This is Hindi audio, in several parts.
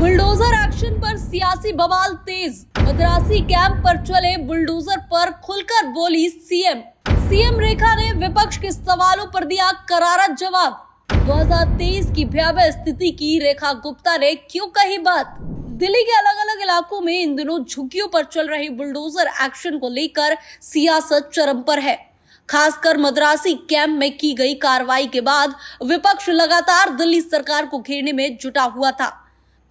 बुलडोजर एक्शन पर सियासी बवाल तेज। मद्रासी कैंप पर चले बुलडोजर पर खुलकर बोली सीएम रेखा ने विपक्ष के सवालों पर दिया करारा जवाब। 2023 की भयावह स्थिति की रेखा गुप्ता ने क्यों कही बात। दिल्ली के अलग अलग इलाकों में इन दिनों झुग्गियों पर चल रही बुलडोजर एक्शन को लेकर सियासत चरम पर है। खासकर मद्रासी कैंप में की गई कार्रवाई के बाद विपक्ष लगातार दिल्ली सरकार को घेरने में जुटा हुआ था।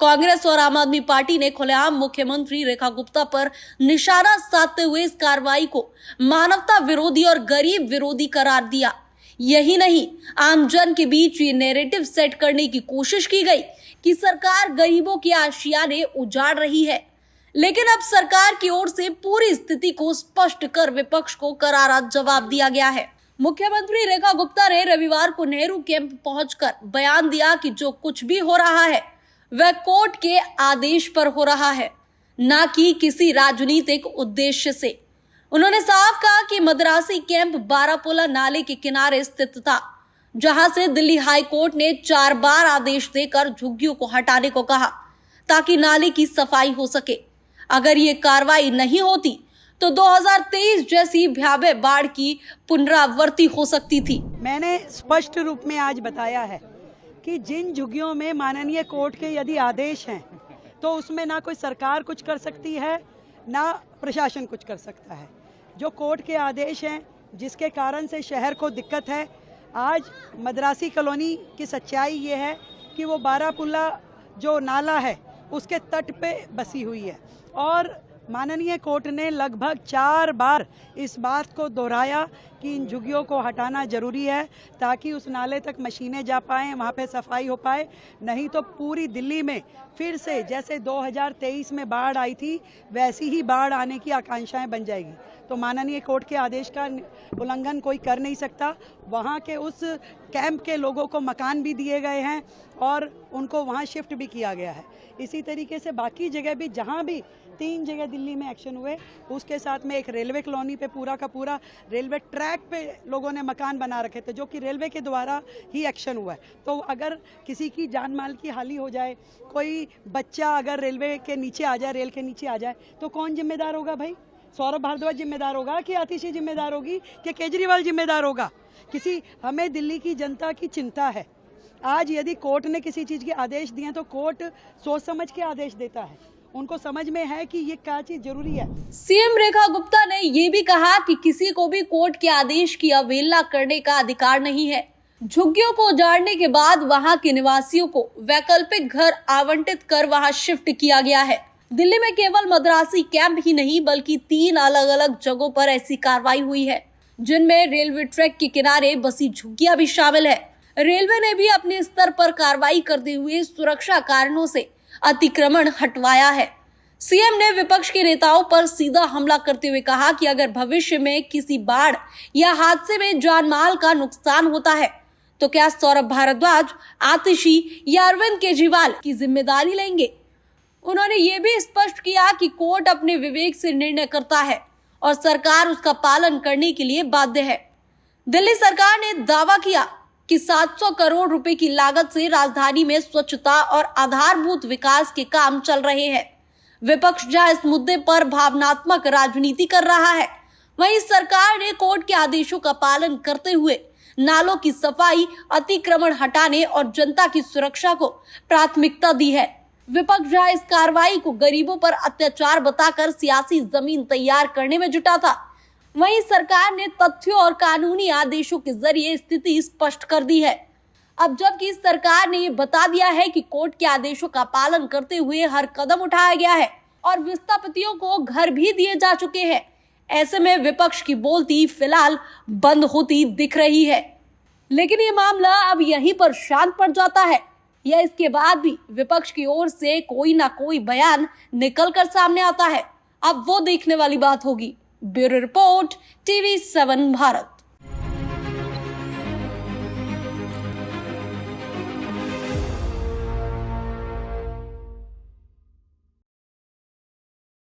कांग्रेस और आम आदमी पार्टी ने खुलेआम मुख्यमंत्री रेखा गुप्ता पर निशाना साधते हुए इस कार्रवाई को मानवता विरोधी और गरीब विरोधी करार दिया। यही नहीं, आमजन के बीच ये नैरेटिव सेट करने की कोशिश की गई कि सरकार गरीबों की आशियाने उजाड़ रही है। लेकिन अब सरकार की ओर से पूरी स्थिति को स्पष्ट कर विपक्ष को करारा जवाब दिया गया है। मुख्यमंत्री रेखा गुप्ता ने रविवार को नेहरू कैंप पहुंचकर बयान दिया कि जो कुछ भी हो रहा है वह कोर्ट के आदेश पर हो रहा है, न कि किसी राजनीतिक उद्देश्य से। उन्होंने साफ कहा कि मद्रासी कैंप बारापुला नाले के किनारे स्थित था, जहां से दिल्ली हाई कोर्ट ने 4 बार आदेश देकर झुग्गियों को हटाने को कहा ताकि नाले की सफाई हो सके। अगर ये कार्रवाई नहीं होती तो 2023 जैसी भयावह बाढ़ की पुनरावृत्ति हो सकती थी। मैंने स्पष्ट रूप में आज बताया है कि जिन झुग्गियों में माननीय कोर्ट के यदि आदेश हैं तो उसमें ना कोई सरकार कुछ कर सकती है, ना प्रशासन कुछ कर सकता है। जो कोर्ट के आदेश हैं जिसके कारण से शहर को दिक्कत है, आज मद्रासी कॉलोनी की सच्चाई ये है कि वो बारापुला जो नाला है उसके तट पे बसी हुई है और माननीय कोर्ट ने लगभग 4 बार इस बात को दोहराया कि इन झुग्गियों को हटाना जरूरी है ताकि उस नाले तक मशीनें जा पाएँ, वहाँ पे सफाई हो पाए। नहीं तो पूरी दिल्ली में फिर से जैसे 2023 में बाढ़ आई थी वैसी ही बाढ़ आने की आकांक्षाएं बन जाएगी। तो माननीय कोर्ट के आदेश का उल्लंघन कोई कर नहीं सकता। वहाँ के उस कैंप के लोगों को मकान भी दिए गए हैं और उनको वहाँ शिफ्ट भी किया गया है। इसी तरीके से बाकी जगह भी, जहाँ भी 3 जगह दिल्ली में एक्शन हुए, उसके साथ में एक रेलवे कॉलोनी पे पूरा का पूरा रेलवे ट्रैक पे लोगों ने मकान बना रखे थे जो कि रेलवे के द्वारा ही एक्शन हुआ है। तो अगर किसी की जान माल की हानि हो जाए, कोई बच्चा अगर रेलवे के नीचे आ जाए, रेल के नीचे आ जाए, तो कौन जिम्मेदार होगा भाई? सौरभ भारद्वाज जिम्मेदार होगा कि आतिशी जिम्मेदार होगी कि केजरीवाल जिम्मेदार होगा? हमें दिल्ली की जनता की चिंता है। आज यदि कोर्ट ने किसी चीज के आदेश दिए तो कोर्ट सोच समझ के आदेश देता है। उनको समझ में है कि ये क्या चीज जरूरी है। सीएम रेखा गुप्ता ने ये भी कहा कि किसी को भी कोर्ट के आदेश की अवहेलना करने का अधिकार नहीं है। झुग्गियों को उजाड़ने के बाद वहां के निवासियों को वैकल्पिक घर आवंटित कर वहां शिफ्ट किया गया है। दिल्ली में केवल मद्रासी कैंप ही नहीं बल्कि 3 अलग अलग जगहों पर ऐसी कार्रवाई हुई है जिनमें रेलवे ट्रैक के किनारे बसी झुग्गियां भी शामिल है। रेलवे ने भी अपने स्तर पर कार्रवाई करते हुए सुरक्षा कारणों से अतिक्रमण हटवाया है। सीएम ने विपक्ष के नेताओं पर सीधा हमला करते हुए कहा कि अगर भविष्य में किसी बाढ़ या हादसे में जान माल का नुकसान होता है तो क्या सौरभ भारद्वाज, आतिशी या अरविंद केजरीवाल की जिम्मेदारी लेंगे। उन्होंने ये भी स्पष्ट किया कि कोर्ट अपने विवेक से निर्णय करता है और सरकार उसका पालन करने के लिए बाध्य है। दिल्ली सरकार ने दावा किया कि 700 करोड़ रुपए की लागत से राजधानी में स्वच्छता और आधारभूत विकास के काम चल रहे हैं। विपक्ष जहां इस मुद्दे पर भावनात्मक राजनीति कर रहा है, वहीं सरकार ने कोर्ट के आदेशों का पालन करते हुए नालों की सफाई, अतिक्रमण हटाने और जनता की सुरक्षा को प्राथमिकता दी है। विपक्ष जहां इस कार्रवाई को गरीबों पर अत्याचार बताकर सियासी जमीन तैयार करने में जुटा था, वहीं सरकार ने तथ्यों और कानूनी आदेशों के जरिए स्थिति स्पष्ट कर दी है। अब जबकि सरकार ने ये बता दिया है कि कोर्ट के आदेशों का पालन करते हुए हर कदम उठाया गया है और विस्थापितों को घर भी दिए जा चुके हैं, ऐसे में विपक्ष की बोलती फिलहाल बंद होती दिख रही है। लेकिन ये मामला अब यहीं पर शांत पड़ जाता है या इसके बाद भी विपक्ष की ओर से कोई ना कोई बयान निकल कर सामने आता है, अब वो देखने वाली बात होगी। Bureau report, TV7 Bharat.